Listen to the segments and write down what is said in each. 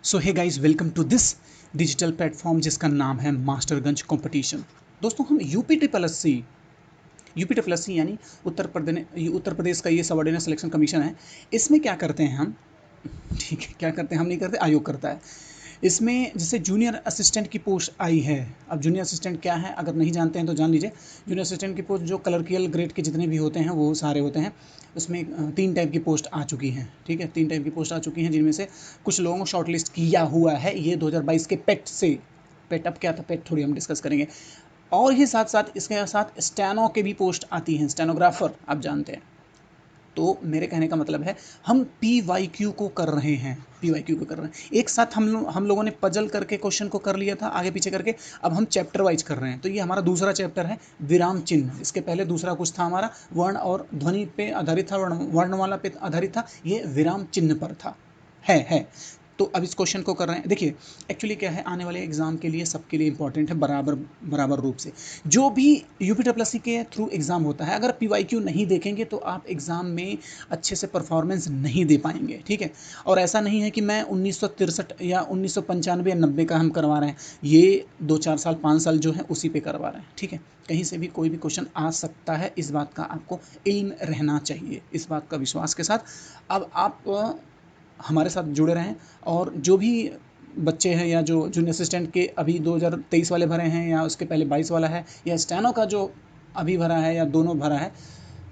So hey guys, welcome to this digital platform जिसका नाम है मास्टरगंज कंपटीशन। दोस्तों, हम यूपी ट्रिपल एस सी यानी उत्तर प्रदेश का ये सबऑर्डिनेट सिलेक्शन कमीशन है। इसमें क्या करते हैं हम? ठीक है, क्या करते हैं हम नहीं करते, आयोग करता है। इसमें जैसे जूनियर असिस्टेंट की पोस्ट आई है। अब जूनियर असिस्टेंट क्या है, अगर नहीं जानते हैं तो जान लीजिए। जूनियर असिस्टेंट की पोस्ट जो क्लर्कियल ग्रेड के जितने भी होते हैं वो सारे होते हैं। उसमें 3 टाइप की पोस्ट आ चुकी हैं। ठीक है, 3 टाइप की पोस्ट आ चुकी हैं, जिनमें से कुछ लोगों को शॉर्टलिस्ट किया हुआ है ये 2022 के पेट से। पेट अब क्या था, पेट थोड़ी हम डिस्कस करेंगे। और ही साथ साथ इसके साथ स्टेनो के भी पोस्ट आती हैं, स्टेनोग्राफर आप जानते हैं। तो मेरे कहने का मतलब है, हम पी वाई क्यू को कर रहे हैं। पी वाई क्यू को कर रहे हैं एक साथ। हम लोगों ने पजल करके क्वेश्चन को कर लिया था आगे पीछे करके। अब हम चैप्टर वाइज कर रहे हैं। तो ये हमारा दूसरा चैप्टर है, विराम चिन्ह। इसके पहले दूसरा कुछ था हमारा, वर्ण और ध्वनि पे आधारित था, वर्णमाला पे आधारित था। ये विराम चिन्ह पर था। है। तो अब इस क्वेश्चन को कर रहे हैं। देखिए, एक्चुअली क्या है, आने वाले एग्जाम के लिए सबके लिए इंपॉर्टेंट है बराबर रूप से। जो भी यूपी ट्रिपल एस सी के थ्रू एग्ज़ाम होता है, अगर पी वाई क्यू नहीं देखेंगे तो आप एग्ज़ाम में अच्छे से परफॉर्मेंस नहीं दे पाएंगे। ठीक है, और ऐसा नहीं है कि मैं 1963 या 1995 या 90 का हम करवा रहे हैं। ये 2-4 साल 5 साल जो है उसी पे करवा रहे हैं। ठीक है, कहीं से भी कोई भी क्वेश्चन आ सकता है, इस बात का आपको इल्म रहना चाहिए, इस बात का विश्वास के साथ अब आप हमारे साथ जुड़े रहें। और जो भी बच्चे हैं या जो जूनियर असिस्टेंट के अभी 2023 वाले भरे हैं या उसके पहले 22 वाला है, या स्टेनो का जो अभी भरा है या दोनों भरा है,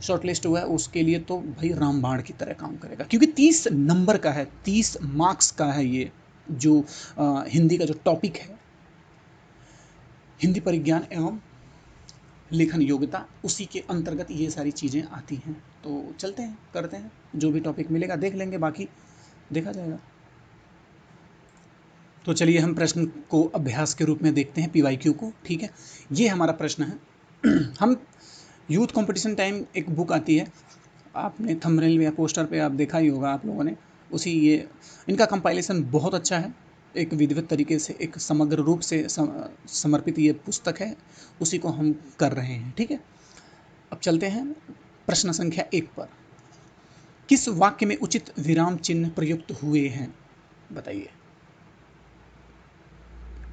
शॉर्ट लिस्ट हुआ है, उसके लिए तो भाई रामबाण की तरह काम करेगा। क्योंकि 30 नंबर का है, 30 मार्क्स का है ये जो हिंदी का जो टॉपिक है, हिंदी परिज्ञान एवं लेखन योग्यता, उसी के अंतर्गत ये सारी चीज़ें आती हैं। तो चलते हैं, करते हैं, जो भी टॉपिक मिलेगा देख लेंगे, बाकी देखा जाएगा। तो चलिए हम प्रश्न को अभ्यास के रूप में देखते हैं, पीवाईक्यू को। ठीक है, ये हमारा प्रश्न है। हम यूथ कंपटीशन टाइम एक बुक आती है, आपने थंबनेल या पोस्टर पे आप देखा ही होगा आप लोगों ने। उसी ये इनका कंपाइलेशन बहुत अच्छा है, एक विधिवत तरीके से, एक समग्र रूप से समर्पित ये पुस्तक है, उसी को हम कर रहे हैं। ठीक है, अब चलते हैं प्रश्न संख्या 1 पर। किस वाक्य में उचित विराम चिन्ह प्रयुक्त हुए हैं, बताइए।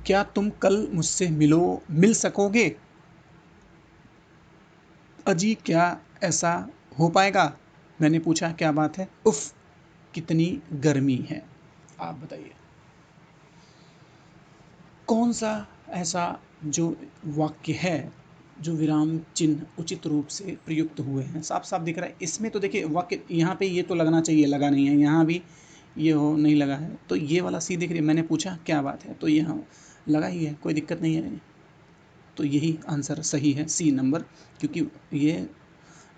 क्या तुम कल मुझसे मिल सकोगे? अजी, क्या ऐसा हो पाएगा? मैंने पूछा, क्या बात है? उफ, कितनी गर्मी है। आप बताइए, कौन सा ऐसा जो वाक्य है जो विराम चिन्ह उचित रूप से प्रयुक्त हुए हैं? साफ साफ दिख रहा है इसमें। तो देखिए, वाक्य यहाँ पे ये तो लगना चाहिए, लगा नहीं है। यहाँ भी ये हो नहीं लगा है, तो ये वाला सी दिख रही है। मैंने पूछा, क्या बात है, तो यहाँ लगा ही है, कोई दिक्कत नहीं है। तो यही आंसर सही है, सी नंबर। क्योंकि ये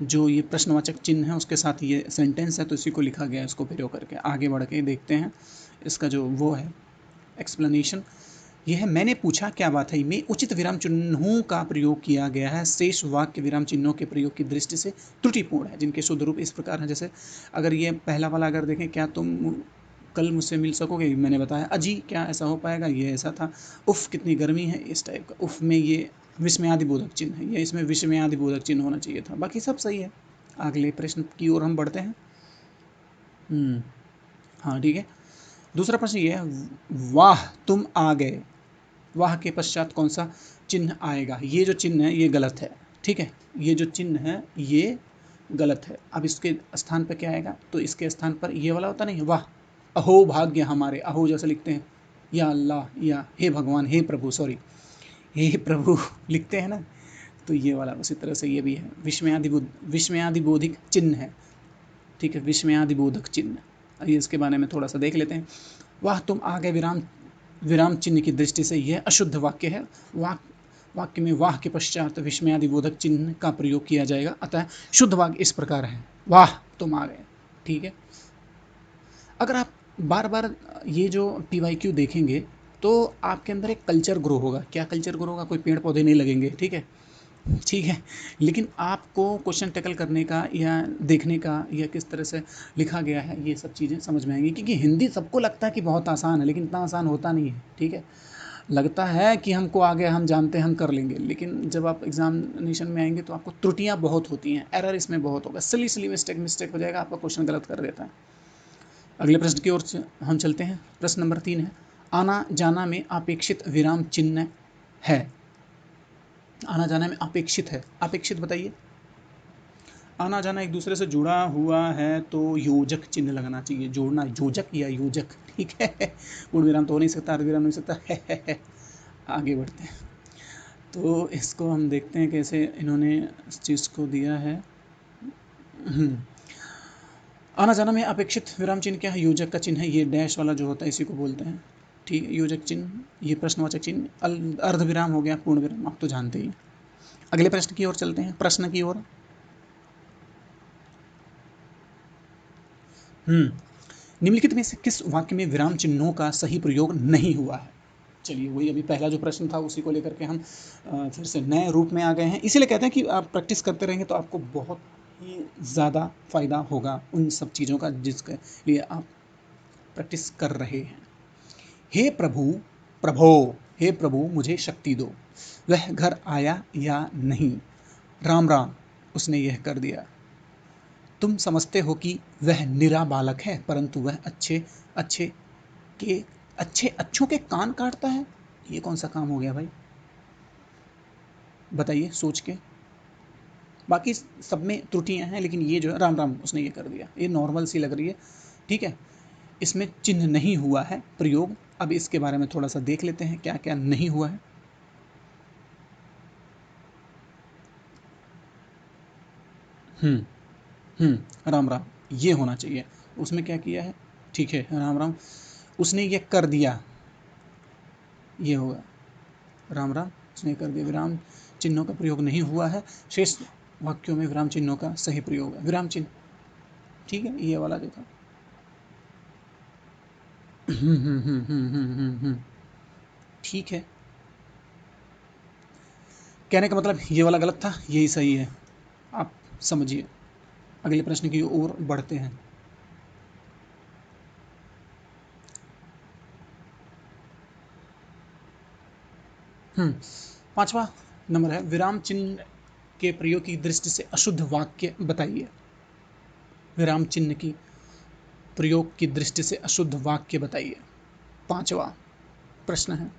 जो ये प्रश्नवाचक चिन्ह है उसके साथ ये सेंटेंस है, तो इसी को लिखा गया है। इसको प्रयोग करके आगे बढ़ के देखते हैं इसका जो वो है एक्सप्लेनेशन। यह है, मैंने पूछा क्या बात है में उचित विराम चिन्हों का प्रयोग किया गया है, शेष वाक्य विराम चिन्हों के प्रयोग की दृष्टि से त्रुटिपूर्ण है, जिनके शुद्ध रूप इस प्रकार हैं। जैसे अगर ये पहला वाला अगर देखें, क्या तुम कल मुझसे मिल सकोगे, मैंने बताया अजी क्या ऐसा हो पाएगा, ये ऐसा था। उफ़, कितनी गर्मी है, इस टाइप का। उफ़ में ये विस्मयादि बोधक चिन्ह है, ये इसमें विस्मयादि बोधक चिन्ह होना चाहिए था। बाकी सब सही है। अगले प्रश्न की ओर हम बढ़ते हैं। हाँ, ठीक है। दूसरा प्रश्न ये है, वाह तुम आ गए। वाह के पश्चात कौन सा चिन्ह आएगा? ये जो चिन्ह है ये गलत है। ठीक है, ये जो चिन्ह है ये गलत है। अब इसके स्थान पर क्या आएगा? तो इसके स्थान पर ये वाला होता नहीं, वाह अहो भाग्य हमारे, अहो जैसे लिखते हैं, या अल्लाह, या हे भगवान, हे प्रभु, सॉरी, हे प्रभु लिखते हैं ना, तो ये वाला उसी तरह से ये भी है, विस्मयादिबोधिक चिन्ह है। ठीक है, विस्मयादिबोधक चिन्ह। आइए इसके बारे में थोड़ा सा देख लेते हैं। वाह तुम आ गए विराम विराम चिन्ह की दृष्टि से यह अशुद्ध वाक्य है। वाक्य में वाह के पश्चात विस्मयादिबोधक चिन्ह का प्रयोग किया जाएगा, अतः शुद्ध वाक्य इस प्रकार है, वाह तुम आ गए। ठीक है, अगर आप बार बार ये जो पी वाई क्यू देखेंगे तो आपके अंदर एक कल्चर ग्रो होगा। क्या कल्चर ग्रो होगा? कोई पेड़ पौधे नहीं लगेंगे। ठीक है, ठीक है, लेकिन आपको क्वेश्चन टैकल करने का या देखने का या किस तरह से लिखा गया है, ये सब चीज़ें समझ में आएंगी। क्योंकि हिंदी सबको लगता है कि बहुत आसान है, लेकिन इतना आसान होता नहीं है। ठीक है, लगता है कि हमको आ गया, हम जानते हैं, हम कर लेंगे, लेकिन जब आप एग्जामिनेशन में आएंगे तो आपको त्रुटियां बहुत होती हैं, एरर इसमें बहुत होगा, सिली सिली मिस्टेक हो जाएगा, आपका क्वेश्चन गलत कर देता है। अगले प्रश्न की ओर हम चलते हैं। प्रश्न नंबर 3 है, आना जाना में अपेक्षित विराम चिन्ह है। आना जाना में अपेक्षित है, अपेक्षित बताइए। आना जाना एक दूसरे से जुड़ा हुआ है तो योजक चिन्ह लगना चाहिए, जोड़ना, योजक या योजक, ठीक है। पूर्ण विराम तो हो नहीं सकता, अर्ध विराम नहीं हो सकता है। आगे बढ़ते हैं, तो इसको हम देखते हैं कैसे इन्होंने इस चीज़ को दिया है। आना जाना में अपेक्षित विराम चिन्ह क्या है? योजक का चिन्ह है, ये डैश वाला जो होता है इसी को बोलते हैं, ठीक है। योजक चिन्ह, ये प्रश्नवाचक चिन्ह, अर्ध विराम हो गया, पूर्ण विराम आप तो जानते ही। अगले प्रश्न की ओर चलते हैं, प्रश्न की ओर। निम्नलिखित में से किस वाक्य में विराम चिन्हों का सही प्रयोग नहीं हुआ है? चलिए, वही अभी पहला जो प्रश्न था उसी को लेकर के हम फिर से नए रूप में आ गए हैं। इसीलिए कहते हैं कि आप प्रैक्टिस करते रहेंगे तो आपको बहुत ही ज़्यादा फ़ायदा होगा उन सब चीज़ों का जिसके लिए आप प्रैक्टिस कर रहे हैं। हे प्रभु, प्रभो, हे प्रभु मुझे शक्ति दो। वह घर आया या नहीं? राम राम, उसने यह कर दिया। तुम समझते हो कि वह निरा बालक है, परंतु वह अच्छे अच्छे के अच्छों के कान काटता है। ये कौन सा काम हो गया भाई, बताइए सोच के। बाकी सब में त्रुटियां हैं, लेकिन ये जो है राम राम उसने ये कर दिया, ये नॉर्मल सी लग रही है, ठीक है। इसमें चिन्ह नहीं हुआ है प्रयोग। अब इसके बारे में थोड़ा सा देख लेते हैं क्या क्या नहीं हुआ है। राम राम ये होना चाहिए, उसमें क्या किया है, ठीक है, राम राम उसने ये कर दिया, ये होगा राम राम उसने कर दिया। विराम चिन्हों का प्रयोग नहीं हुआ है, शेष वाक्यों में विराम चिन्हों का सही प्रयोग है। विराम चिन्ह, ठीक है, ये वाला देखा। ठीक है, कहने का मतलब ये वाला गलत था, यही सही है, आप समझिए। अगले प्रश्न की ओर बढ़ते हैं। पांचवा नंबर है, विराम चिन्ह के प्रयोग की दृष्टि से अशुद्ध वाक्य बताइए। विराम चिन्ह की प्रयोग की दृष्टि से अशुद्ध वाक्य बताइए। पांचवा प्रश्न है,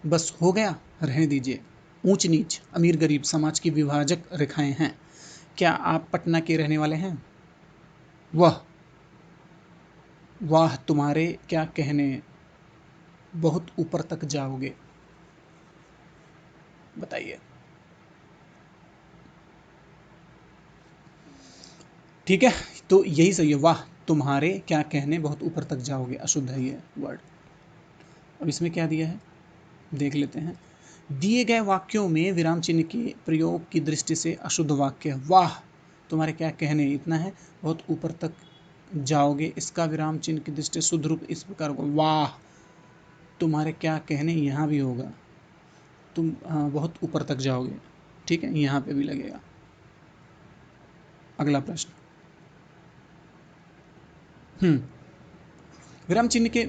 बस हो गया, रहने दीजिए, ऊंच नीच, अमीर गरीब समाज की विभाजक रेखाएं हैं। क्या आप पटना के रहने वाले हैं? वह, वाह तुम्हारे क्या कहने, बहुत ऊपर तक जाओगे। बताइए, ठीक है, तो यही सही है, वाह तुम्हारे क्या कहने, बहुत ऊपर तक जाओगे, अशुद्ध है ये वर्ड। अब इसमें क्या दिया है देख लेते हैं। दिए गए वाक्यों में विराम चिन्ह के प्रयोग की दृष्टि से अशुद्ध वाक्य, वाह तुम्हारे क्या कहने, इतना है, बहुत ऊपर तक जाओगे, इसका विराम चिन्ह की दृष्टि से शुद्ध रूप इस प्रकार को, वाह तुम्हारे क्या कहने, यहाँ भी होगा, तुम बहुत ऊपर तक जाओगे, ठीक है, यहाँ पे भी लगेगा। अगला प्रश्न, विराम चिन्ह के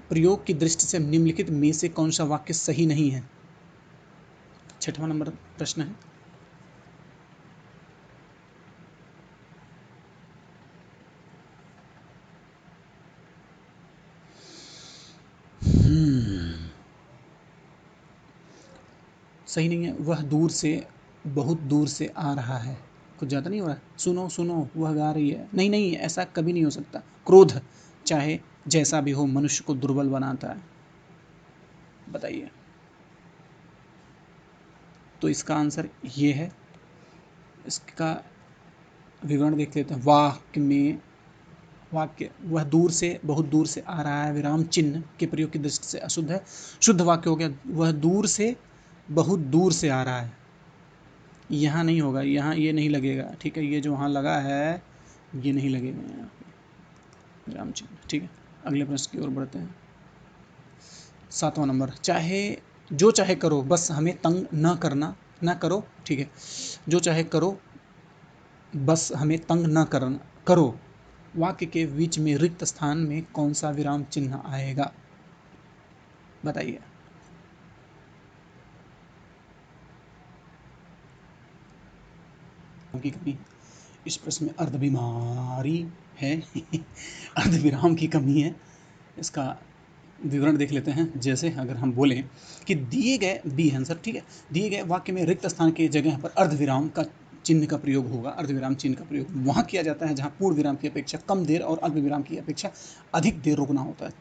प्रयोग की दृष्टि से निम्नलिखित में से कौन सा वाक्य सही नहीं है? छठवां नंबर प्रश्न है। सही नहीं है, वह दूर से, बहुत दूर से आ रहा है, कुछ ज़्यादा नहीं हो रहा है, सुनो सुनो वह गा रही है, नहीं नहीं ऐसा कभी नहीं हो सकता। क्रोध चाहे जैसा भी हो मनुष्य को दुर्बल बनाता है। बताइए, तो इसका आंसर ये है। इसका विवरण देख लेते हैं। वाक्य में, वाक्य वह दूर से, बहुत दूर से आ रहा है, विराम चिन्ह के प्रयोग की दृष्टि से अशुद्ध है। शुद्ध वाक्य हो गया, वह दूर से, बहुत दूर से आ रहा है, यहाँ नहीं होगा, यहाँ ये नहीं लगेगा, ठीक है, ये जो वहाँ लगा है ये नहीं लगेगा यहाँ पे विराम चिन्ह, ठीक है। अगले प्रश्न की ओर बढ़ते हैं। सातवां नंबर, चाहे जो चाहे करो, बस हमें तंग न करना, ना करो, ठीक है, जो चाहे करो बस हमें तंग न करना करो, वाक्य के बीच में रिक्त स्थान में कौन सा विराम चिन्ह आएगा? बताइए, की कमी, इस प्रश्न में अर्ध बीमारी है अर्ध विराम की कमी है। इसका विवरण देख लेते हैं। जैसे अगर हम बोलें कि दिए गए बी आंसर, ठीक है, दिए गए वाक्य में रिक्त स्थान की जगह पर अर्धविराम का चिन्ह का प्रयोग होगा। अर्धविराम चिन्ह का प्रयोग वहाँ किया जाता है जहाँ पूर्ण विराम की अपेक्षा कम देर और अल्प विराम की अपेक्षा अधिक देर रुकना होता है।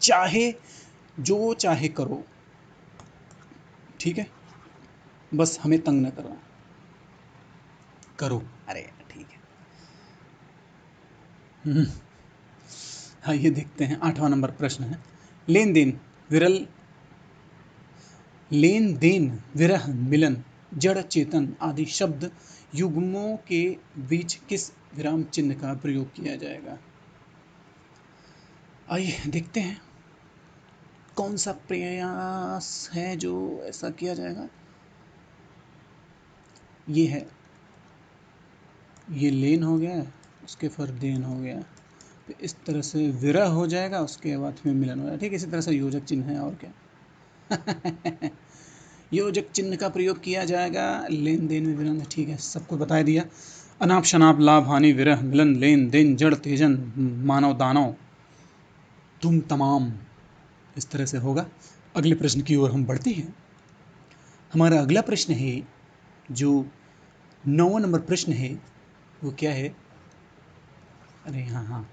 चाहे जो चाहे करो, ठीक है, बस हमें तंग न करो। करो, अरे ठीक है। हाँ, ये देखते हैं 8वां नंबर प्रश्न है। लेन देन विरल लेन देन विरह मिलन जड़ चेतन आदि शब्द युग्मों के बीच किस विराम चिन्ह का प्रयोग किया जाएगा? आइए देखते हैं कौन सा प्रयास है जो ऐसा किया जाएगा। ये है, ये लेन हो गया, उसके फिर देन हो गया, तो इस तरह से विरह हो जाएगा, उसके बाद फिर मिलन हो जाएगा। ठीक, इसी तरह से योजक चिन्ह है और क्या। योजक चिन्ह का प्रयोग किया जाएगा लेन देन में विलंब। ठीक है, सबको बता दिया। अनाप शनाप लाभ हानि विरह मिलन लेन देन जड़ तेजन मानव दानव तुम तमाम, इस तरह से होगा। अगले प्रश्न की ओर हम बढ़ते हैं। हमारा अगला प्रश्न है जो 9वां नंबर प्रश्न है, वो क्या है? अरे हाँ हाँ,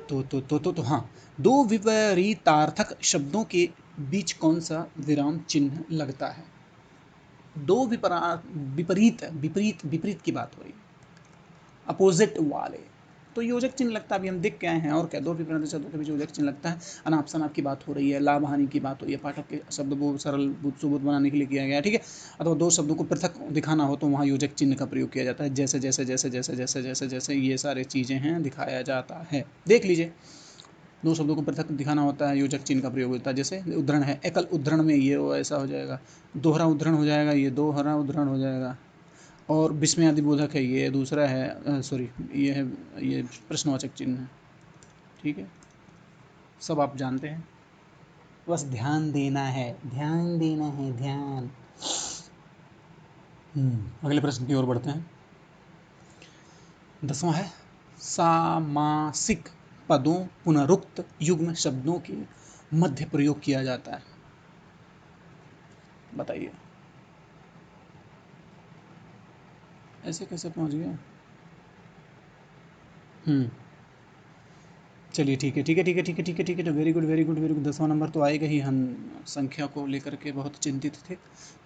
तो हाँ, दो विपरीतार्थक शब्दों के बीच कौन सा विराम चिन्ह लगता है? दो विपरीत विपरीत विपरीत की बात हो रही है, अपोजिट वाले, तो योजक चिन्ह लगता है। अभी हम देख के आए हैं और क्या, दो विपरीत शब्दों के बीच योजक चिन्ह लगता है। अनाप शनाप की बात हो रही है, लाभ हानि की बात हो रही है, पाठक के शब्द को सरल सुबोध बनाने के लिए किया गया है, ठीक है। अथवा दो शब्दों को पृथक दिखाना हो तो वहाँ योजक चिन्ह का प्रयोग किया जाता है। जैसे जैसे जैसे जैसे जैसे जैसे जैसे ये सारे चीज़ें हैं, दिखाया जाता है। देख लीजिए, दो शब्दों को पृथक दिखाना होता है, योजक चिन्ह का प्रयोग होता है। जैसे उद्धरण है, एकल उद्धरण में ये ऐसा हो जाएगा, दोहरा उद्धरण हो जाएगा, ये दोहरा उद्धरण हो जाएगा। और विस्मयादिबोधक है, ये दूसरा है, सॉरी, ये है, ये प्रश्नवाचक चिन्ह है, ठीक है, सब आप जानते हैं, बस ध्यान देना है, ध्यान देना है, ध्यान। अगले प्रश्न की ओर बढ़ते हैं। 10वां है, सामासिक पदों पुनरुक्त युग्म शब्दों के मध्य प्रयोग किया जाता है, बताइए। ऐसे कैसे पहुंच गया? चलिए ठीक है, ठीक है, ठीक है, ठीक है, ठीक है, ठीक है, तो very good, very good, very good. 10वां नंबर तो आएगा ही। हम संख्या को लेकर के बहुत चिंतित थे।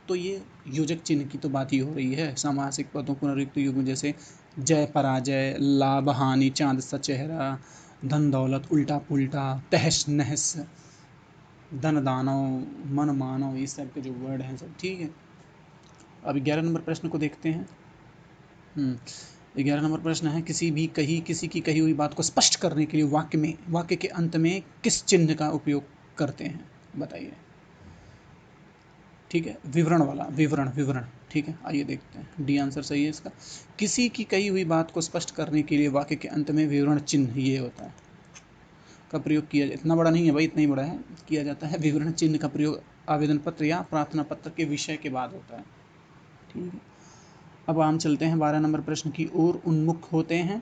तो ये योजक चिन्ह की तो बात ही हो रही है। सामासिक पदों पुनरुक्त युग्म जैसे जय पराजय, लाभ हानि, चांद सा चेहरा, धन दौलत, उल्टा पुल्टा, तहस नहस, धन दानव, मन मानव, इस टाइप के जो वर्ड हैं सब, ठीक है। अब 11 नंबर प्रश्न को देखते हैं। 11 नंबर प्रश्न है, किसी की कही हुई बात को स्पष्ट करने के लिए वाक्य के अंत में किस चिन्ह का उपयोग करते हैं, बताइए। ठीक है, विवरण वाला, विवरण विवरण, ठीक है। आइए देखते हैं, डी आंसर सही है इसका। किसी की कही हुई बात को स्पष्ट करने के लिए वाक्य के अंत में विवरण चिन्ह ये होता है का प्रयोग किया। इतना बड़ा नहीं है भाई, इतना ही बड़ा है, किया जाता है। विवरण चिन्ह का प्रयोग आवेदन पत्र या प्रार्थना पत्र के विषय के बाद होता है, ठीक है। अब हम चलते हैं 12 नंबर प्रश्न की ओर उन्मुख होते हैं।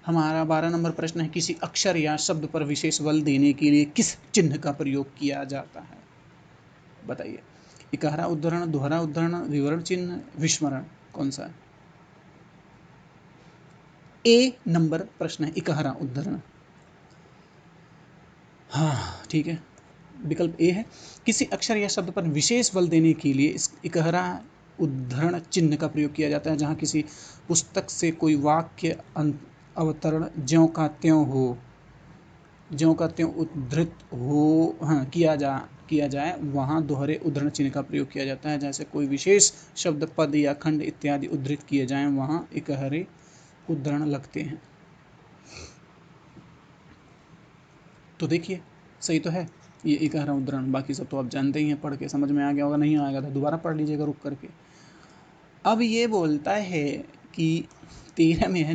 हमारा 12 नंबर प्रश्न है, किसी अक्षर या शब्द पर विशेष बल देने के लिए किस चिन्ह का प्रयोग किया जाता है, बताइए। इकहरा उद्धरण, दोहरा उद्धरण, विवरण चिन्ह, विस्मरण, कौन सा है? ए नंबर प्रश्न है, इकहरा उद्धरण। हाँ ठीक है, विकल्प ए है। किसी अक्षर या शब्द पर विशेष बल देने के लिए इस इकहरा उद्धरण चिन्ह का प्रयोग किया जाता है जहाँ किसी पुस्तक से कोई वाक्य अवतरण ज्यों का त्यों हो, ज्यों का त्यों उद्धृत हो, हाँ, किया जाए, वहाँ दोहरे उद्धरण चिन्ह का प्रयोग किया जाता है। जैसे कोई विशेष शब्द, पद या खंड इत्यादि उद्धृत किए जाएं, वहाँ इकहरे उद्धरण लगते हैं। तो देखिए, सही तो है ये इकहरा उद्धरण। बाकी सब तो आप जानते ही हैं, पढ़ के समझ में आ गया होगा, नहीं आएगा तो दोबारा पढ़ लीजिएगा रुक करके। अब ये बोलता है कि 13 में है,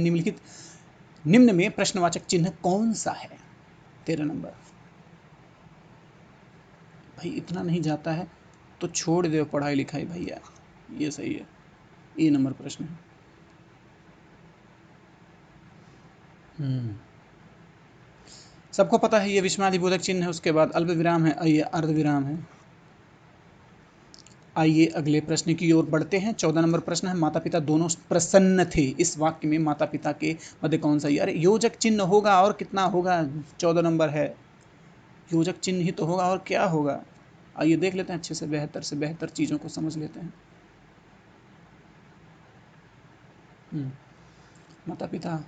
निम्न में प्रश्नवाचक चिन्ह कौन सा है? 13 नंबर। भाई इतना नहीं जाता है तो छोड़ दो पढ़ाई लिखाई भैया, ये सही है। ए नंबर प्रश्न है। सबको पता है ये विस्मयादिबोधक चिन्ह है, उसके बाद अल्प विराम है, ये अर्ध विराम है। आइए अगले प्रश्न की ओर बढ़ते हैं। 14 नंबर प्रश्न है, माता पिता दोनों प्रसन्न थे, इस वाक्य में माता पिता के मध्य कौन सा? अरे योजक चिन्ह होगा और कितना होगा, 14 नंबर है, योजक चिन्ह ही तो होगा और क्या होगा। आइए देख लेते हैं अच्छे से, बेहतर चीज़ों को समझ लेते हैं। माता पिता,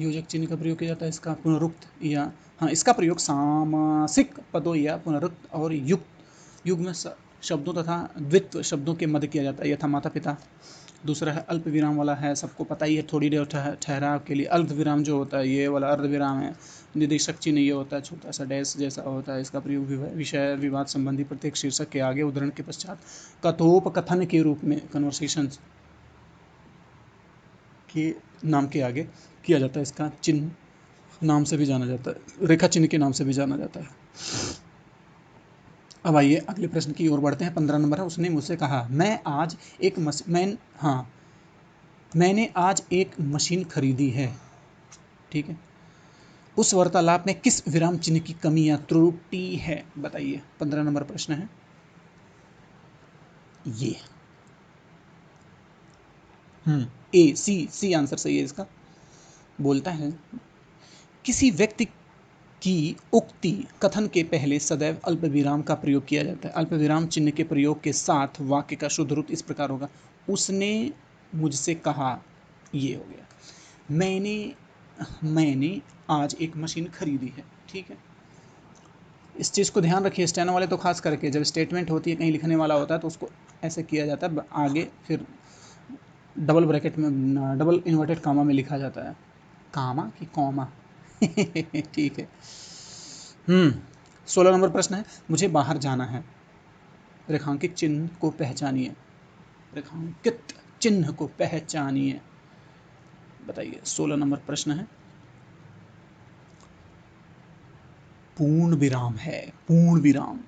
योजक चिन्ह का प्रयोग किया जाता है, इसका पुनरुक्त या हाँ, इसका प्रयोग सामासिक पदों या पुनरुक्त और युग्म शब्दों तथा द्वित्व शब्दों के मध्य किया जाता है, यथा माता पिता। दूसरा है अल्प विराम वाला है, सबको पता ही है, थोड़ी देर ठहराव के लिए। अर्ध विराम जो होता है ये वाला अर्ध विराम है। निदेशक चिन्ह ये होता है, छोटा सा डैश जैसा होता है, इसका प्रयोग विषय विवाद संबंधी प्रत्येक शीर्षक के आगे उद्धरण के पश्चात कथोपकथन के रूप में, कन्वर्सेशन के नाम के आगे किया जाता है। इसका चिन्ह नाम से भी जाना जाता है, रेखा चिन्ह के नाम से भी जाना जाता है। अब आइए अगले प्रश्न की ओर बढ़ते हैं। 15 नंबर है, उसने मुझसे कहा मैंने आज एक मशीन खरीदी है। ठीक है, उस वार्तालाप में किस विराम चिन्ह की कमी या त्रुटि है, बताइए। 15 नंबर प्रश्न है ये। ए सी आंसर सही है इसका। बोलता है किसी व्यक्ति की उक्ति कथन के पहले सदैव अल्प विराम का प्रयोग किया जाता है। अल्प विराम चिन्ह के प्रयोग के साथ वाक्य का शुद्ध रूप इस प्रकार होगा, उसने मुझसे कहा, ये हो गया। मैंने आज एक मशीन खरीदी है। ठीक है, इस चीज़ को ध्यान रखिए, स्टेनो वाले तो खास करके जब स्टेटमेंट होती है, कहीं लिखने वाला होता है तो उसको ऐसे किया जाता है, आगे फिर डबल ब्रैकेट में, डबल इन्वर्टेड कामा में लिखा जाता है, कामा कि कॉमा। ठीक है। 16 नंबर प्रश्न है, मुझे बाहर जाना है, रेखांकित चिन्ह को पहचानिए। रेखांकित चिन्ह को पहचानिए, बताइए। 16 नंबर प्रश्न है, पूर्ण विराम है, पूर्ण विराम।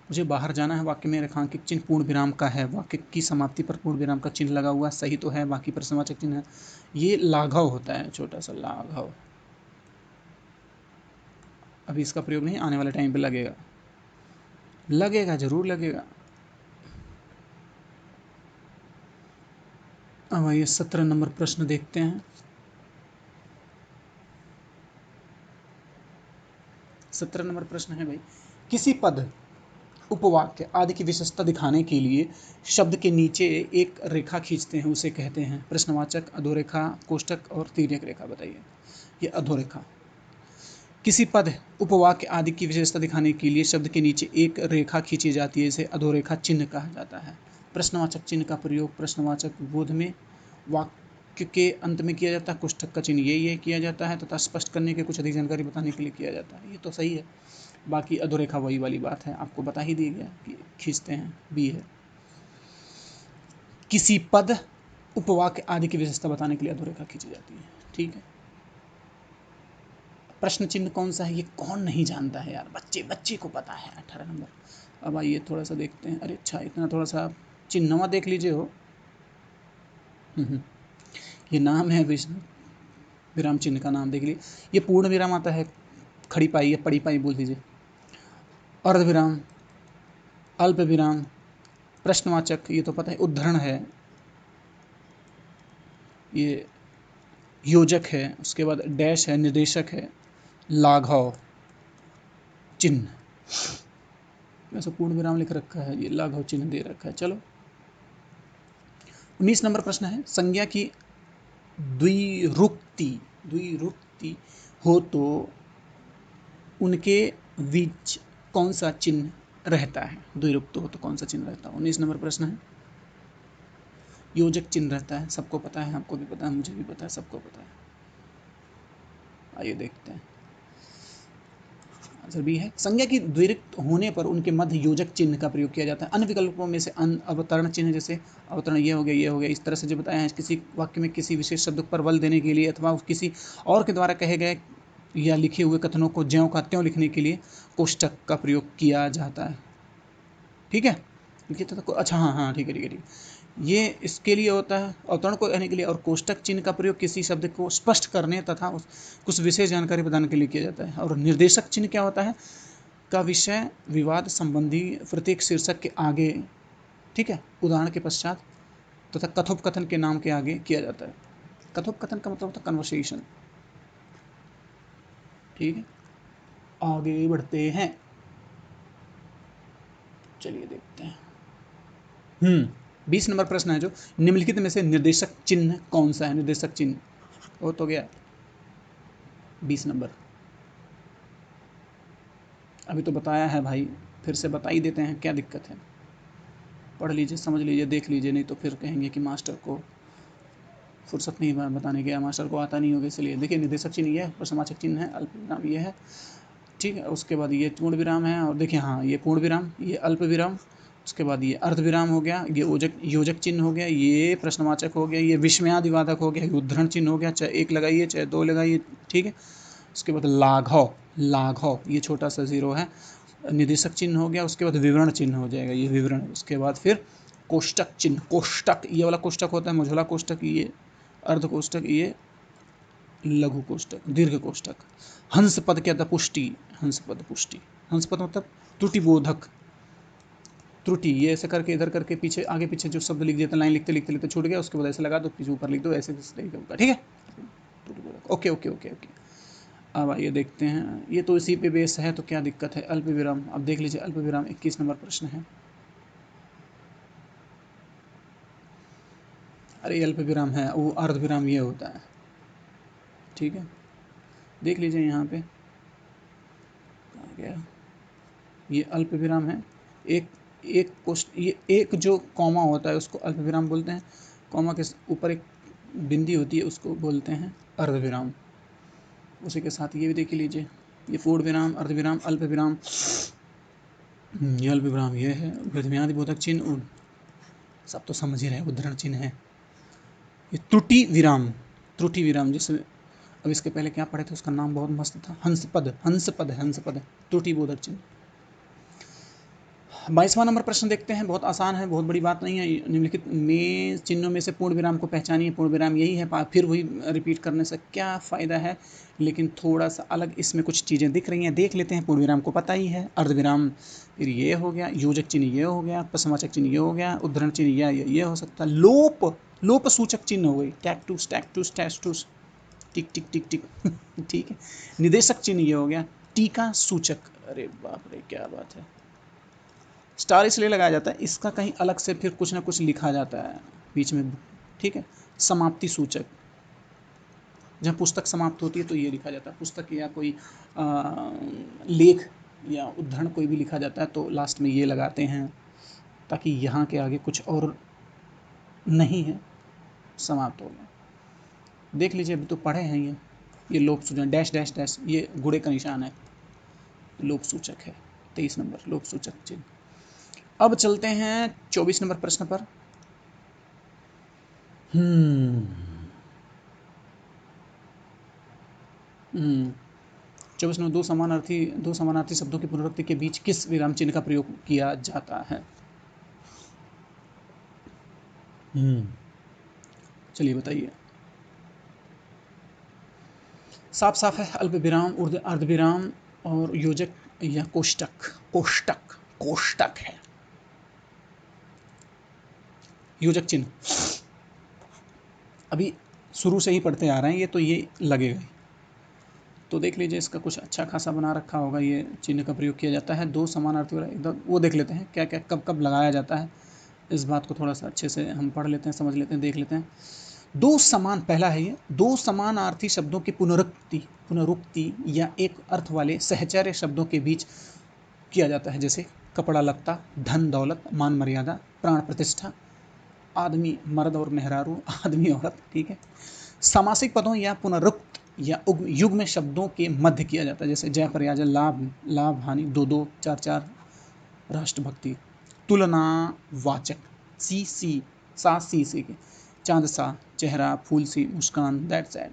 मुझे बाहर जाना है, वाक्य में रेखांकित चिन्ह पूर्ण विराम का है, वाक्य की समाप्ति पर पूर्ण विराम का चिन्ह लगा हुआ, सही तो है, बाकी प्रश्नवाचक चिन्ह है। ये लाघव होता है, छोटा सा लाघव। अभी इसका प्रयोग नहीं, आने वाले टाइम पे लगेगा जरूर लगेगा। अब आइए 17 नंबर प्रश्न देखते हैं। 17 नंबर प्रश्न है भाई, किसी पद, उपवाक्य आदि की विशेषता दिखाने के लिए शब्द के नीचे एक रेखा खींचते हैं, उसे कहते हैं प्रश्नवाचक, अधोरेखा, कोष्ठक और तिर्यक रेखा, बताइए। ये अधोरेखा। किसी पद, उपवाक्य आदि की विशेषता दिखाने के लिए शब्द के नीचे एक रेखा खींची जाती है, इसे अधोरेखा चिन्ह कहा जाता है। प्रश्नवाचक चिन्ह का प्रयोग प्रश्नवाचक बोध में वाक्य के अंत में किया जाता है, कोष्ठक का चिन्ह ये किया जाता है तथा स्पष्ट करने के कुछ अधिक जानकारी बताने के लिए किया जाता है, ये तो सही है। बाकी अधोरेखा वही वाली बात है, आपको बता ही दी गया कि खींचते हैं, बी है। किसी पद, उपवाक्य आदि की विशेषता बताने के लिए अधोरेखा खींची जाती है। ठीक है, प्रश्न चिन्ह कौन सा है, ये कौन नहीं जानता है यार, बच्चे को पता है। 18 नंबर। अब आइए थोड़ा सा देखते हैं, अरे अच्छा, इतना थोड़ा सा चिन्हवा देख लीजिए हो। ये नाम है विष्णु, विराम चिन्ह का नाम देख लीजिए। ये पूर्ण विराम आता है, खड़ी पाई या पड़ी पाई बोल दीजिए, अर्ध विराम, अल्प विराम, प्रश्नवाचक, ये तो पता है, उद्धरण है, ये योजक है, उसके बाद डैश है, निर्देशक है, लाघव चिन्ह, वैसे पूर्ण विराम लिख रखा है, ये लाघव चिन्ह दे रखा है। चलो 19 नंबर प्रश्न है, संज्ञा की द्विरुक्ति हो तो उनके बीच कौन सा चिन्ह रहता है, द्विरुक्त हो तो कौन सा चिन्ह रहता है। 19 नंबर प्रश्न है, योजक चिन्ह रहता है, सबको पता है, आपको भी पता है, मुझे भी पता है, सबको पता है। आइए देखते हैं, आंसर बी है। संज्ञा की द्विरुक्त होने पर उनके मध्य योजक चिन्ह का प्रयोग किया जाता है। अन्य विकल्पों में से अवतरण चिन्ह, जैसे अवतरण ये हो गया, इस तरह से जो बताया है, किसी वाक्य में किसी विशेष शब्द पर बल देने के लिए अथवा किसी और के द्वारा कहे गए या लिखे हुए कथनों को ज्यों का त्यों लिखने के लिए कोष्ठक का प्रयोग किया जाता है। ठीक है, लिखिए तो अच्छा, हाँ ठीक है। ये इसके लिए होता है अवतरण को कहने के लिए, और कोष्टक चिन्ह का प्रयोग किसी शब्द को स्पष्ट करने तथा कुछ विशेष जानकारी प्रदान के लिए किया जाता है। और निर्देशक चिन्ह क्या होता है, का विषय विवाद संबंधी प्रत्येक शीर्षक के आगे, ठीक है, उदाहरण के पश्चात तथा कथोपकथन के नाम के आगे किया जाता है। कथोपकथन का मतलब होता है कन्वर्सेशन। ठीक है, आगे बढ़ते हैं, चलिए देखते हैं। 20 नंबर प्रश्न है जो, निम्नलिखित में से निर्देशक चिन्ह कौन सा है। निर्देशक चिन्ह वो तो गया 20 नंबर, अभी तो बताया है भाई, फिर से बता ही देते हैं, क्या दिक्कत है। पढ़ लीजिए, समझ लीजिए, देख लीजिए, नहीं तो फिर कहेंगे कि मास्टर को फुर्सत नहीं बताने के, मास्टर को आता नहीं होगा। इसलिए देखिए, निर्देशक चिन्ह ये है, प्रश्नवाचक चिन्ह है, अल्प विराम ये है, ठीक है। उसके बाद ये पूर्ण विराम है, और देखिए हाँ, ये पूर्ण विराम, ये अल्प विराम, उसके बाद ये अर्ध विराम हो गया, ये योजक चिन्ह हो गया, ये प्रश्नवाचक हो गया, ये विस्मयादिवादक हो गया, उद्धरण चिन्ह हो गया, चाहे एक लगाइए चाहे दो लगाइए, ठीक है। उसके बाद लाघव, लाघव ये छोटा सा जीरो है, निर्देशक चिन्ह हो गया। उसके बाद विवरण चिन्ह हो जाएगा, ये विवरण। उसके बाद फिर कोष्टक चिन्ह, कोष्टक ये वाला कोष्टक होता है, मझोला कोष्टक, ये अर्ध कोष्टक, ये लघु कोष्टक, दीर्घ कोष्टक। हंस पद क्या था, पुष्टि, हंस पद पुष्टि, हंस पद मतलब त्रुटिबोधक, त्रुटि, ये ऐसे करके इधर करके पीछे आगे पीछे जो शब्द लिख देते हैं, लाइन लिखते लिखते लिखते छूट गया, उसके बाद ऐसे लगा दो, पीछे ऊपर लिख दो, ऐसे इस तरीके होगा, ठीक है। त्रुटिबोधक, ओके ओके ओके ओके। अब आइए देखते हैं, ये तो इसी पे बेस है, तो क्या दिक्कत है। अल्प विराम, अब देख लीजिए, अल्प विराम 21 नंबर प्रश्न है। अरे अल्प विराम है, वो अर्ध विराम ये होता है, ठीक है। देख लीजिए यहाँ पे आ गया, ये अल्प विराम है। एक एक कोष्ट, ये एक जो कॉमा होता है उसको अल्प विराम बोलते हैं, कॉमा के ऊपर एक बिंदी होती है उसको बोलते हैं अर्ध विराम। उसी के साथ ये भी देख लीजिए, ये पूर्ण विराम, अर्ध विराम, अल्प विराम, ये अल्प विराम ये है, विस्मयादिबोधक चिन्ह, सब तो समझ ही रहे, उद्धरण चिन्ह है। ये त्रुटि विराम, त्रुटि विराम, जिससे अब इसके पहले क्या पढ़े थे, उसका नाम बहुत मस्त था, हंस पद, हंस पद, हंस पद, त्रुटि बोधक चिन्ह। 22वां नंबर प्रश्न देखते हैं, बहुत आसान है, बहुत बड़ी बात नहीं है। निम्नलिखित में चिन्हों में से पूर्ण विराम को पहचानिए। पूर्ण विराम यही है, फिर वही रिपीट करने से क्या फ़ायदा है, लेकिन थोड़ा सा अलग इसमें कुछ चीज़ें दिख रही हैं, देख लेते हैं। पूर्ण विराम को पता ही है, अर्ध विराम फिर ये हो गया, योजक चिन्ह ये हो गया, प्रश्नवाचक चिन्ह ये हो गया, उद्धरण चिन्ह ये हो सकता है, लोप, लोप सूचक चिन्ह हो गई, टैक्टूस टैक्टूस टैस्टूस, टिक टिक टिक टिक ठीक है। निदेशक चिन्ह ये हो गया, टीका सूचक, अरे बाप रे क्या बात है। स्टार इसलिए लगाया जाता है, इसका कहीं अलग से फिर कुछ ना कुछ लिखा जाता है बीच में, ठीक है। समाप्ति सूचक, जहाँ पुस्तक समाप्त होती है तो ये लिखा जाता है, पुस्तक या कोई लेख या उद्धरण कोई भी लिखा जाता है तो लास्ट में ये लगाते हैं, ताकि यहाँ के आगे कुछ और नहीं है, समाप्त हो गया। देख लीजिए, अभी तो पढ़े हैं ये लोप सूचक, डैश डैश डैश, ये गुड़े का निशान है, लोप सूचक है। 23 नंबर लोप सूचक चिन्ह। अब चलते हैं 24 नंबर प्रश्न पर। 24 नंबर, दो समानार्थी शब्दों की पुनरुक्ति के बीच किस विराम चिन्ह का प्रयोग किया जाता है। चलिए बताइए। साफ साफ है, अल्प विराम, अर्ध विराम और योजक या कोष्टक, कोष्टक, कोष्टक है योजक चिन्ह। अभी शुरू से ही पढ़ते आ रहे हैं, ये तो ये लगेगा ही। तो देख लीजिए, इसका कुछ अच्छा खासा बना रखा होगा, ये चिन्ह का प्रयोग किया जाता है। दो समानार्थी एकदम वो देख लेते हैं क्या क्या कब कब लगाया जाता है, इस बात को थोड़ा सा अच्छे से हम पढ़ लेते हैं, समझ लेते हैं, देख लेते हैं। दो समान, पहला है ये, दो समानार्थी शब्दों की पुनरुक्ति, पुनरुक्ति या एक अर्थ वाले सहचर्य शब्दों के बीच किया जाता है, जैसे कपड़ा लत्ता, धन दौलत, मान मर्यादा, प्राण प्रतिष्ठा, आदमी मर्द और मेहरारू, आदमी औरत, ठीक है। सामासिक पदों या पुनरुक्त या युग्म शब्दों के मध्य किया जाता है, जैसे जय प्रयाजन, लाभ, लाभ हानि, दो दो, चार चार, राष्ट्रभक्ति। तुलनावाचक, सी सा सी के, चांद सा, चेहरा, फूल सी, मुस्कान, दैट सैड।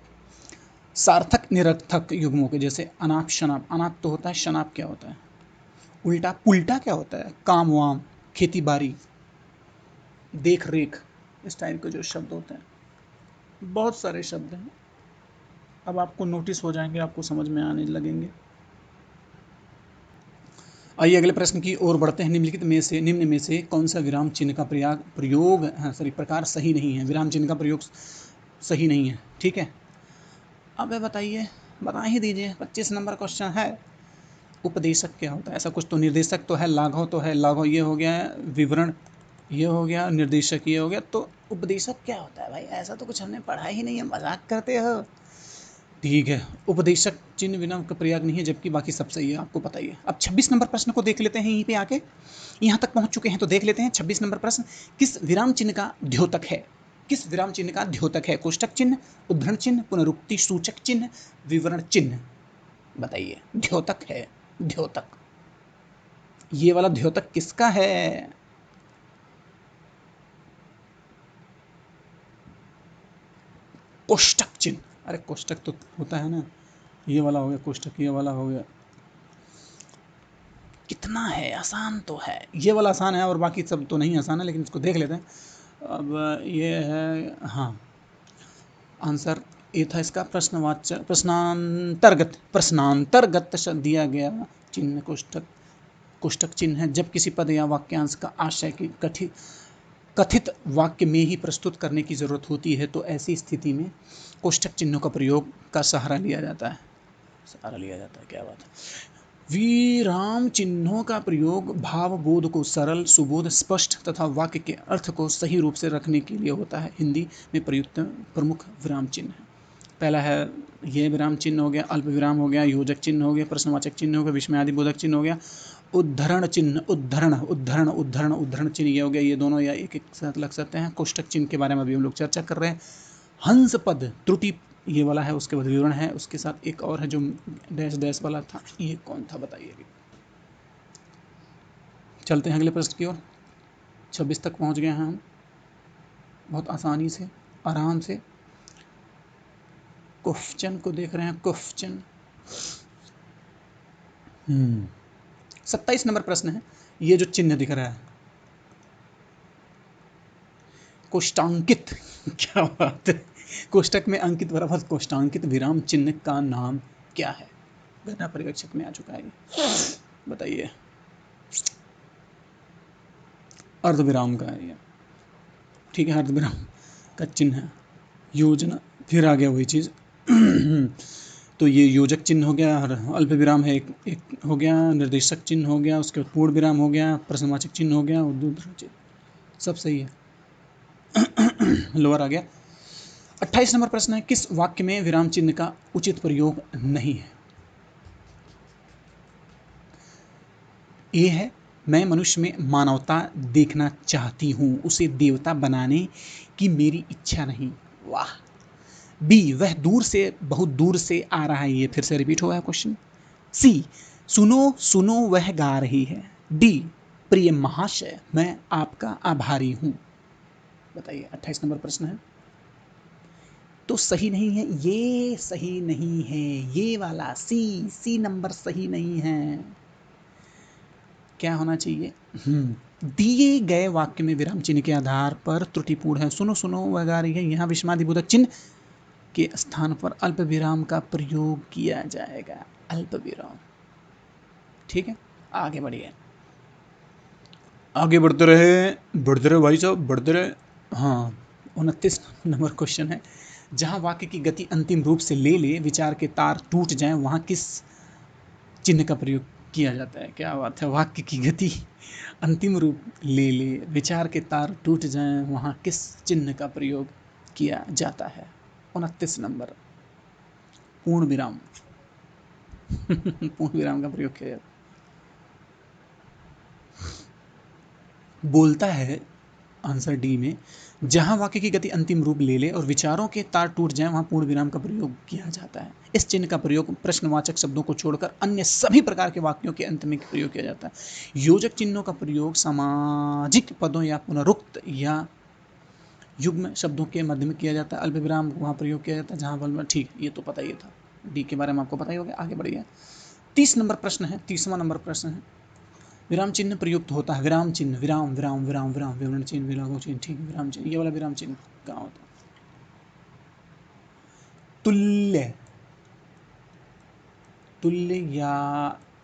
सार्थक निरर्थक युग्मों के, जैसे अनाप शनाप, अनाप तो होता है, शनाप क्या होता है, उल्टा, पुल्टा क्या होता है, काम वाम, खेती बाड़ी, देख रेख, इस टाइप के जो शब्द होते हैं, बहुत सारे शब्द हैं, अब आपको नोटिस हो जाएंगे, आपको समझ में आने लगेंगे। आइए अगले प्रश्न की ओर बढ़ते हैं। निम्न में से कौन सा विराम चिन्ह का प्रयोग प्रकार सही नहीं है? विराम चिन्ह का प्रयोग सही नहीं है, ठीक है। अब बताइए, बता ही दीजिए। 25 नंबर क्वेश्चन है। उपदेशक क्या होता है? ऐसा कुछ तो, निर्देशक तो है, लाघव तो है, लाघव ये हो गया, विवरण ये हो गया, निर्देशक ये हो गया, तो उपदेशक क्या होता है भाई? ऐसा तो कुछ हमने पढ़ा ही नहीं है, मजाक करते हो। ठीक है, उपदेशक चिन्ह विराम का प्रयोग नहीं है, जबकि बाकी सब सही है, आपको पता ही है। अब 26 नंबर प्रश्न को देख लेते हैं। यहीं पे आके यहाँ तक पहुँच चुके हैं तो देख लेते हैं। 26 नंबर प्रश्न, किस विराम चिन्ह का द्योतक है? किस विराम चिन्ह का द्योतक है? कोष्टक चिन्ह, उद्धरण चिन्ह, पुनरुक्ति सूचक चिन्ह, विवरण चिन्ह। बताइए, द्योतक है, द्योतक। ये वाला द्योतक किसका है? कोष्टक चिन्ह। अरे कोष्टक तो होता है ना, ये वाला हो गया कोष्टक, ये वाला हो गया। कितना है, आसान तो है, ये वाला आसान है, और बाकी सब तो नहीं आसान है, लेकिन इसको देख लेते हैं। अब ये है, हाँ, आंसर ये था इसका। प्रश्नवाचक, प्रश्नांतर्गत दिया गया चिन्ह कोष्टक, कोष्टक चिन्ह है। जब किसी पद या वाक्यांश का आशय की कथित वाक्य में ही प्रस्तुत करने की जरूरत होती है, तो ऐसी स्थिति में कोष्टक चिन्हों का प्रयोग का सहारा लिया जाता है। सहारा लिया जाता है, क्या बात है। विराम चिन्हों का प्रयोग भावबोध को सरल, सुबोध, स्पष्ट तथा वाक्य के अर्थ को सही रूप से रखने के लिए होता है। हिंदी में प्रयुक्त प्रमुख विराम चिन्ह है। पहला है ये विराम चिन्ह हो गया, अल्प विराम हो गया, योजक चिन्ह हो गया, प्रश्नवाचक चिन्ह हो गया, विस्मयादि बोधक चिन्ह हो गया, उद्धरण चिन्ह, उद्धरण चिन्ह ये हो गया। ये दोनों या एक एक साथ लग सकते हैं। कोष्टक चिन्ह के बारे में अभी हम लोग चर्चा कर रहे हैं। हंस पद त्रुटि ये वाला है, उसके बाद विवरण है, उसके साथ एक और है जो डैश डैश वाला था, ये कौन था बताइए। चलते हैं अगले प्रश्न की ओर। 26 तक पहुंच गए हैं हम, बहुत आसानी से, आराम से। क्वेश्चन को देख रहे हैं, क्वेश्चन। 27 नंबर प्रश्न है। ये जो चिन्ह दिख रहा है, कोष्टांकित क्या बात है, कोष्टक में अंकित बराबर कोष्टांकित विराम चिन्ह का नाम क्या है? घटना परिवेक्षक में आ चुका है ये, बताइए। अर्धविराम का है ये, ठीक है, अर्धविराम का चिन्ह है। योजना, फिर आ गया वही चीज़। तो ये योजक चिन्ह हो गया, अल्प विराम है एक हो गया, निर्देशक चिन्ह हो गया, उसके बाद पूर्ण विराम हो गया, प्रश्नवाचक चिन्ह हो गया, और दूसरा चिन्ह, सब सही है। लोअर आ गया। 28 नंबर प्रश्न है, किस वाक्य में विराम चिन्ह का उचित प्रयोग नहीं है? ए है, मैं मनुष्य में मानवता देखना चाहती हूँ, उसे देवता बनाने की मेरी इच्छा नहीं। वाह। बी, वह दूर से, बहुत दूर से आ रहा है, ये फिर से रिपीट हुआ है क्वेश्चन। सी, सुनो सुनो वह गा रही है। डी, प्रिय महाशय मैं आपका आभारी हूँ। बताइए, 28 नंबर प्रश्न है। तो सही नहीं है, ये सही नहीं है, ये वाला सी नंबर सही नहीं है। क्या होना चाहिए? दिए गए वाक्य में विराम चिन्ह के आधार पर त्रुटिपूर्ण है। सुनो सुनो वह गा रही है, यहाँ विस्मयादिबोधक चिन्ह के स्थान पर अल्प विराम का प्रयोग किया जाएगा। अल्प विराम, ठीक है, आगे बढ़िए। आगे बढ़ते रहे भाई साहब, बढ़ते रहे। हाँ, 29 नंबर क्वेश्चन है, जहाँ वाक्य की गति अंतिम रूप से ले ले, विचार के तार टूट जाएं, वहाँ किस चिन्ह का प्रयोग किया जाता है? क्या बात है, वाक्य की गति अंतिम रूप ले ले, विचार के तार टूट जाएं, वहाँ किस चिन्ह का प्रयोग किया जाता है? 29 नंबर, पूर्ण विराम। पूर्ण विराम का प्रयोग किया जाता है। बोलता है आंसर डी में, जहां वाक्य की गति अंतिम रूप ले ले और विचारों के तार टूट जाएं, वहां पूर्ण विराम का प्रयोग किया जाता है। इस चिन्ह का प्रयोग प्रश्नवाचक शब्दों को छोड़कर अन्य सभी प्रकार के वाक्यों के अंत में प्रयोग किया जाता है। योजक चिन्हों का प्रयोग सामाजिक पदों या पुनरुक्त या युग्म शब्दों के मध्य में किया जाता है। अल्प विराम वहाँ प्रयोग किया जाता है जहाँ बल, ठीक, ये तो पता ही था, डी के बारे में आपको पता ही हो गया। आगे बढ़िए। 30 नंबर प्रश्न है, 30वां नंबर प्रश्न है, विराम चिन्ह प्रयुक्त होता है, विराम चिन्ह, विराम विराम विराम विराम, विवरण चिन्ह, विराम चिन्ह, ठीक है, विराम चिन्ह, ये वाला विराम चिन्ह कहाँ होता है? तुल्य, तुल्य या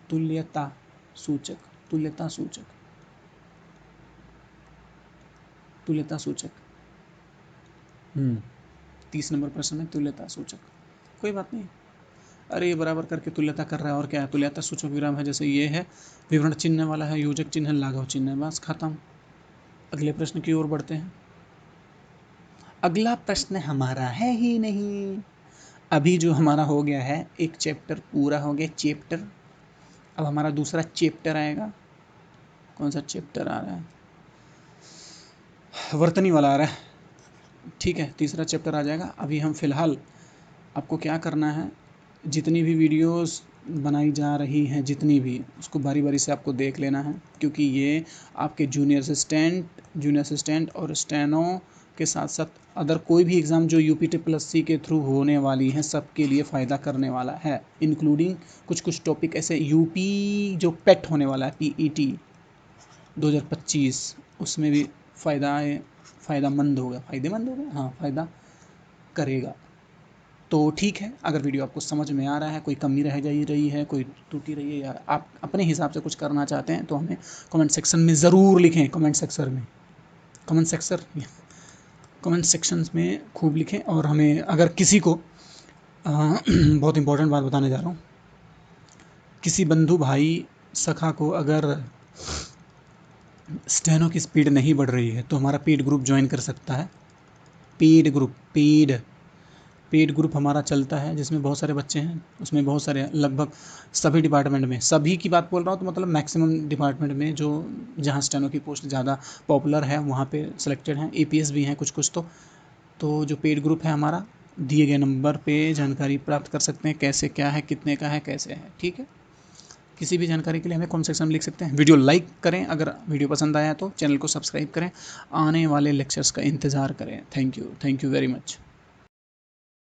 तुल्यता सूचक, तुल्यता सूचक, तुल्यता सूचक। 30 नंबर प्रश्न में तुल्यता सूचक, कोई बात नहीं। अरे ये बराबर करके तुल्यता कर रहा है, और क्या है? तुल्यता सूचक विराम है, जैसे ये है, विवरण चिन्ह वाला है, योजक चिन्ह, लाघव चिन्ह है, बस खत्म। अगले प्रश्न की ओर बढ़ते हैं। अगला प्रश्न हमारा है ही नहीं, अभी जो हमारा हो गया है, एक चैप्टर पूरा हो गया, चैप्टर। अब हमारा दूसरा चैप्टर आएगा। कौन सा चैप्टर आ रहा है? वर्तनी वाला आ रहा है, ठीक है, तीसरा चैप्टर आ जाएगा। अभी हम फिलहाल आपको क्या करना है, जितनी भी वीडियोस बनाई जा रही हैं, जितनी भी, उसको बारी बारी से आपको देख लेना है, क्योंकि ये आपके जूनियर असिस्टेंट और स्टेनो के साथ साथ अदर कोई भी एग्ज़ाम जो UPT+C के थ्रू होने वाली हैं, सबके लिए फ़ायदा करने वाला है, इंक्लूडिंग कुछ टॉपिक ऐसे UP जो पेट होने वाला है, PET 2025, उसमें भी फ़ायदेमंद होगा, हाँ, फ़ायदा करेगा। तो ठीक है, अगर वीडियो आपको समझ में आ रहा है, कोई कमी रह जा रही है, कोई त्रुटि रही है, या आप अपने हिसाब से कुछ करना चाहते हैं, तो हमें कमेंट सेक्शन में ज़रूर लिखें। कमेंट सेक्शन में खूब लिखें। और हमें अगर किसी को बहुत इंपॉर्टेंट बात बताने जा रहा हूँ, किसी बंधु भाई सखा को अगर स्टेनो की स्पीड नहीं बढ़ रही है, तो हमारा पेड ग्रुप ज्वाइन कर सकता है। पेड ग्रुप हमारा चलता है, जिसमें बहुत सारे बच्चे हैं, उसमें बहुत सारे, लगभग सभी डिपार्टमेंट में, सभी की बात बोल रहा हूँ, तो मतलब मैक्सिमम डिपार्टमेंट में जो जहाँ स्टेनो की पोस्ट ज़्यादा पॉपुलर है, वहाँ पे सिलेक्टेड हैं, APS भी हैं कुछ तो जो पेड ग्रुप है हमारा, दिए गए नंबर पे जानकारी प्राप्त कर सकते हैं, कैसे क्या है, कितने का है, कैसे है, ठीक है। किसी भी जानकारी के लिए हमें कमेंट सेक्शन में लिख सकते हैं। वीडियो लाइक करें, अगर वीडियो पसंद आया तो चैनल को सब्सक्राइब करें, आने वाले लेक्चर्स का इंतज़ार करें। Thank you very much.